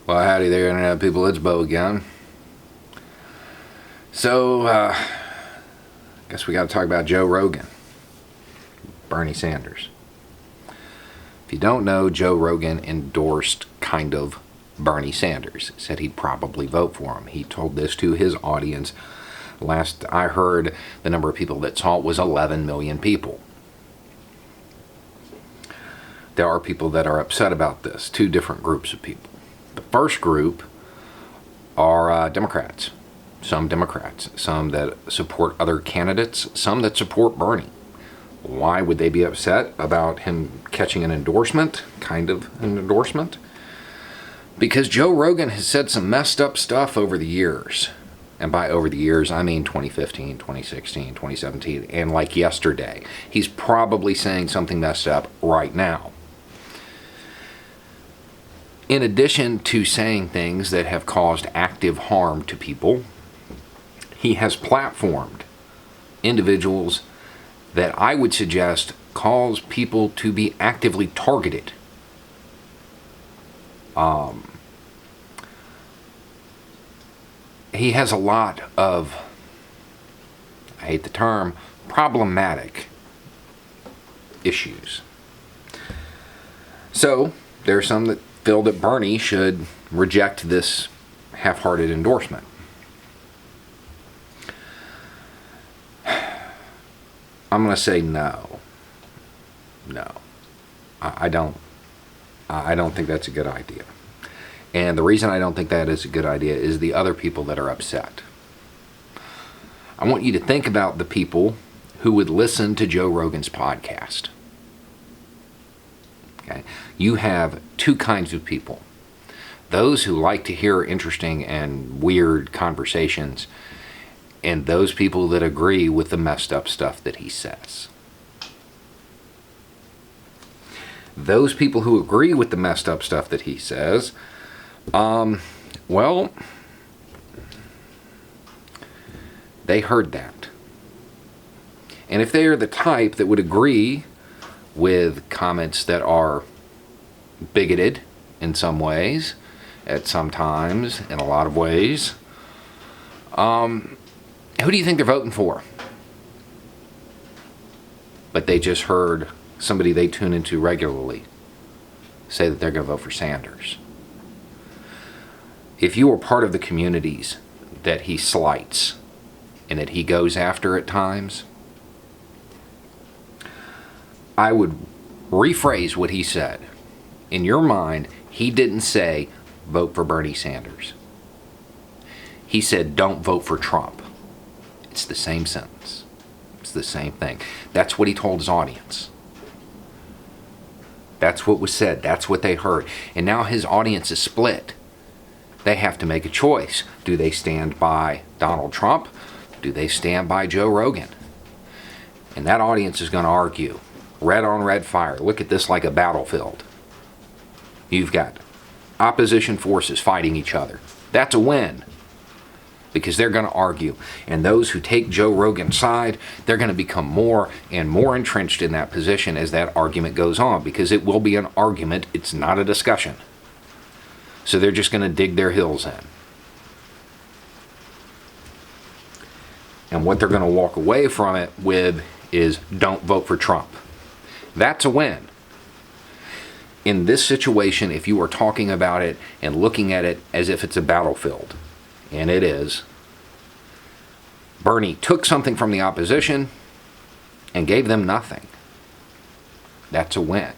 Well, howdy there, Internet people. It's Bo again. So, guess we got to talk about Joe Rogan, Bernie Sanders. If you don't know, Joe Rogan endorsed kind of Bernie Sanders. Said he'd probably vote for him. He told this to his audience. Last I heard, the number of people that saw it was 11 million people. There are people that are upset about this. Two different groups of people. The first group are Democrats. Some Democrats. Some that support other candidates. Some that support Bernie. Why would they be upset about him catching an endorsement? Kind of an endorsement? Because Joe Rogan has said some messed up stuff over the years. And by over the years, I mean 2015, 2016, 2017, and like yesterday. He's probably saying something messed up right now. In addition to saying things that have caused active harm to people, he has platformed individuals that I would suggest cause people to be actively targeted. He has a lot of, I hate the term, problematic issues. So, there are some that feel that Bernie should reject this half-hearted endorsement. I'm going to say no. No. I don't think that's a good idea. And the reason I don't think that is a good idea is the other people that are upset. I want you to think about the people who would listen to Joe Rogan's podcast. Okay. You have two kinds of people. Those who like to hear interesting and weird conversations, and those people that agree with the messed up stuff that he says. Those people who agree with the messed up stuff that he says, well, they heard that. And if they are the type that would agree with comments that are bigoted in some ways, at some times, in a lot of ways, who do you think they're voting for? But they just heard somebody they tune into regularly say that they're going to vote for Sanders. If you are part of the communities that he slights and that he goes after at times, I would rephrase what he said. In your mind, he didn't say, vote for Bernie Sanders. He said, don't vote for Trump. It's the same sentence. It's the same thing. That's what he told his audience. That's what was said. That's what they heard. And now his audience is split. They have to make a choice. Do they stand by Donald Trump? Do they stand by Joe Rogan? And that audience is going to argue. Red on red fire. Look at this like a battlefield. You've got opposition forces fighting each other. That's a win. Because they're going to argue. And those who take Joe Rogan's side, they're going to become more and more entrenched in that position as that argument goes on. Because it will be an argument. It's not a discussion. So they're just going to dig their heels in. And what they're going to walk away from it with is, don't vote for Trump. That's a win. In this situation, if you are talking about it and looking at it as if it's a battlefield, and it is, Bernie took something from the opposition and gave them nothing. That's a win.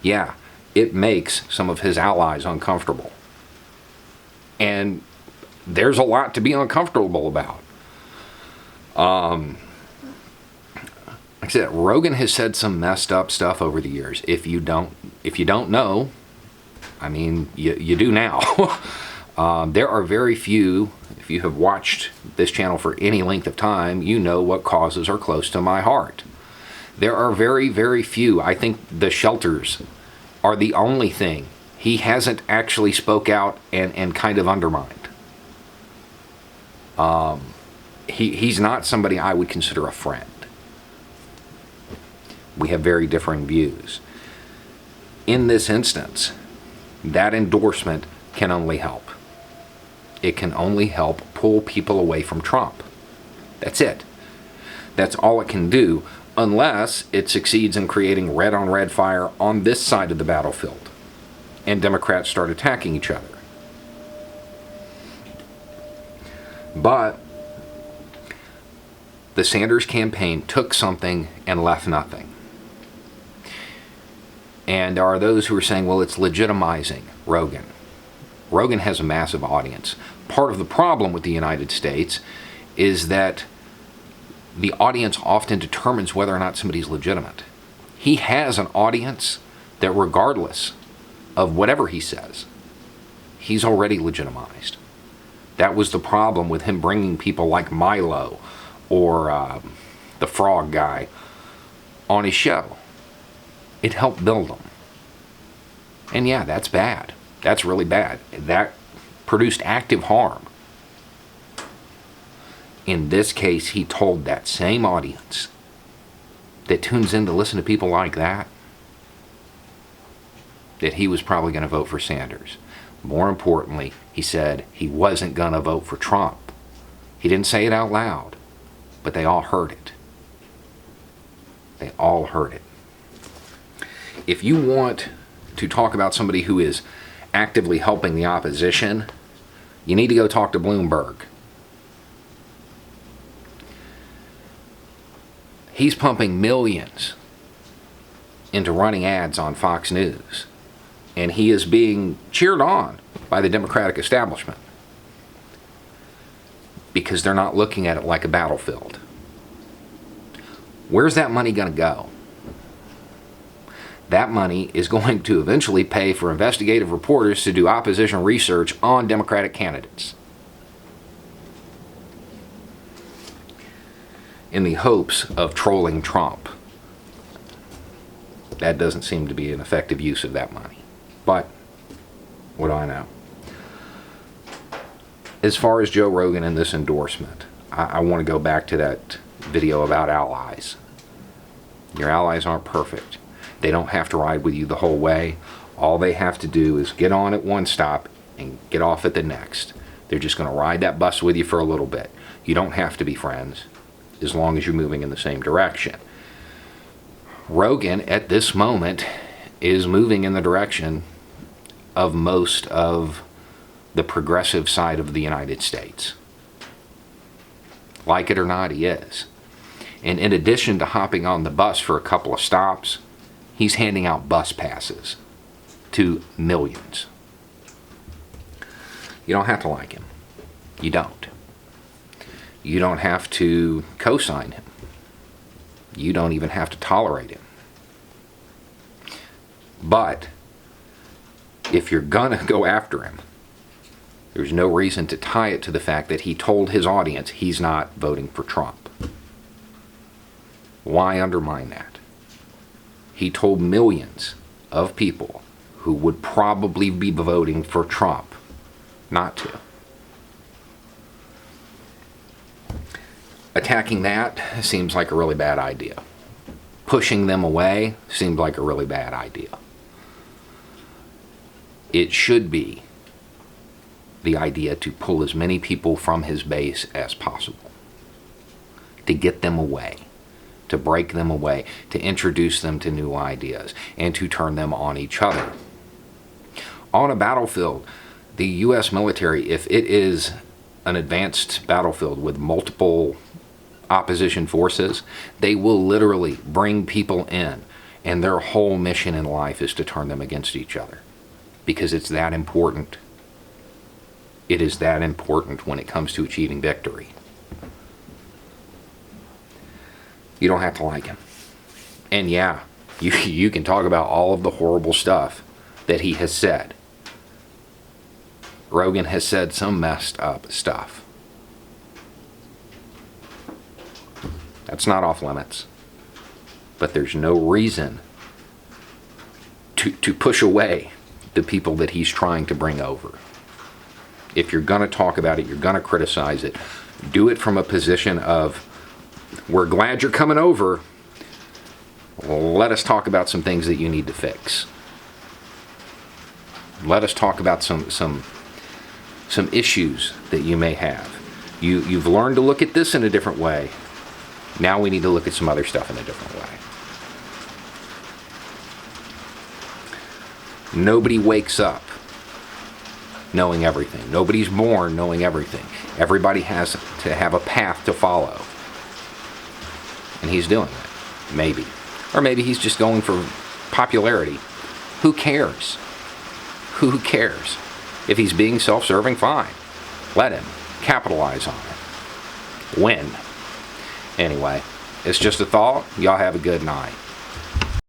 Yeah, it makes some of his allies uncomfortable. And there's a lot to be uncomfortable about. Like I said, Rogan has said some messed up stuff over the years. If you don't know, I mean, you do now. There are very few, if you have watched this channel for any length of time, you know what causes are close to my heart. There are very, very few. I think the shelters are the only thing he hasn't actually spoke out and kind of undermined. He's not somebody I would consider a friend. We have very differing views. In this instance, that endorsement can only help. It can only help pull people away from Trump. That's it. That's all it can do, unless it succeeds in creating red-on-red fire on this side of the battlefield, and Democrats start attacking each other. But the Sanders campaign took something and left nothing. And there are those who are saying, well, it's legitimizing Rogan. Rogan has a massive audience. Part of the problem with the United States is that the audience often determines whether or not somebody's legitimate. He has an audience that, regardless of whatever he says, he's already legitimized. That was the problem with him bringing people like Milo or the frog guy on his show. It helped build them. And yeah, that's bad. That's really bad. That produced active harm. In this case, he told that same audience that tunes in to listen to people like that he was probably going to vote for Sanders. More importantly, he said he wasn't going to vote for Trump. He didn't say it out loud, but they all heard it. They all heard it. If you want to talk about somebody who is actively helping the opposition, you need to go talk to Bloomberg. He's pumping millions into running ads on Fox News, and he is being cheered on by the Democratic establishment because they're not looking at it like a battlefield. Where's that money going to go? That money is going to eventually pay for investigative reporters to do opposition research on Democratic candidates, in the hopes of trolling Trump. That doesn't seem to be an effective use of that money. But what do I know? As far as Joe Rogan and this endorsement, I want to go back to that video about allies. Your allies aren't perfect. They don't have to ride with you the whole way. All they have to do is get on at one stop and get off at the next. They're just going to ride that bus with you for a little bit. You don't have to be friends as long as you're moving in the same direction. Rogan, at this moment, is moving in the direction of most of the progressive side of the United States. Like it or not, he is. And in addition to hopping on the bus for a couple of stops, he's handing out bus passes to millions. You don't have to like him. You don't. You don't have to co-sign him. You don't even have to tolerate him. But if you're gonna go after him, there's no reason to tie it to the fact that he told his audience he's not voting for Trump. Why undermine that? He told millions of people who would probably be voting for Trump not to. Attacking that seems like a really bad idea. Pushing them away seems like a really bad idea. It should be the idea to pull as many people from his base as possible, to get them away, to break them away, to introduce them to new ideas, and to turn them on each other. On a battlefield, the U.S. military, if it is an advanced battlefield with multiple opposition forces, they will literally bring people in, and their whole mission in life is to turn them against each other, because it's that important. It is that important when it comes to achieving victory. You don't have to like him. And yeah, you can talk about all of the horrible stuff that he has said. Rogan has said some messed up stuff. That's not off limits. But there's no reason to push away the people that he's trying to bring over. If you're going to talk about it, you're going to criticize it, do it from a position of, we're glad you're coming over. Let us talk about some things that you need to fix. Let us talk about some issues that you may have. You've learned to look at this in a different way. Now we need to look at some other stuff in a different way. Nobody wakes up knowing everything. Nobody's born knowing everything. Everybody has to have a path to follow. And he's doing it. Maybe. Or maybe he's just going for popularity. Who cares? Who cares? If he's being self-serving, fine. Let him. Capitalize on it. Win. Anyway, it's just a thought. Y'all have a good night.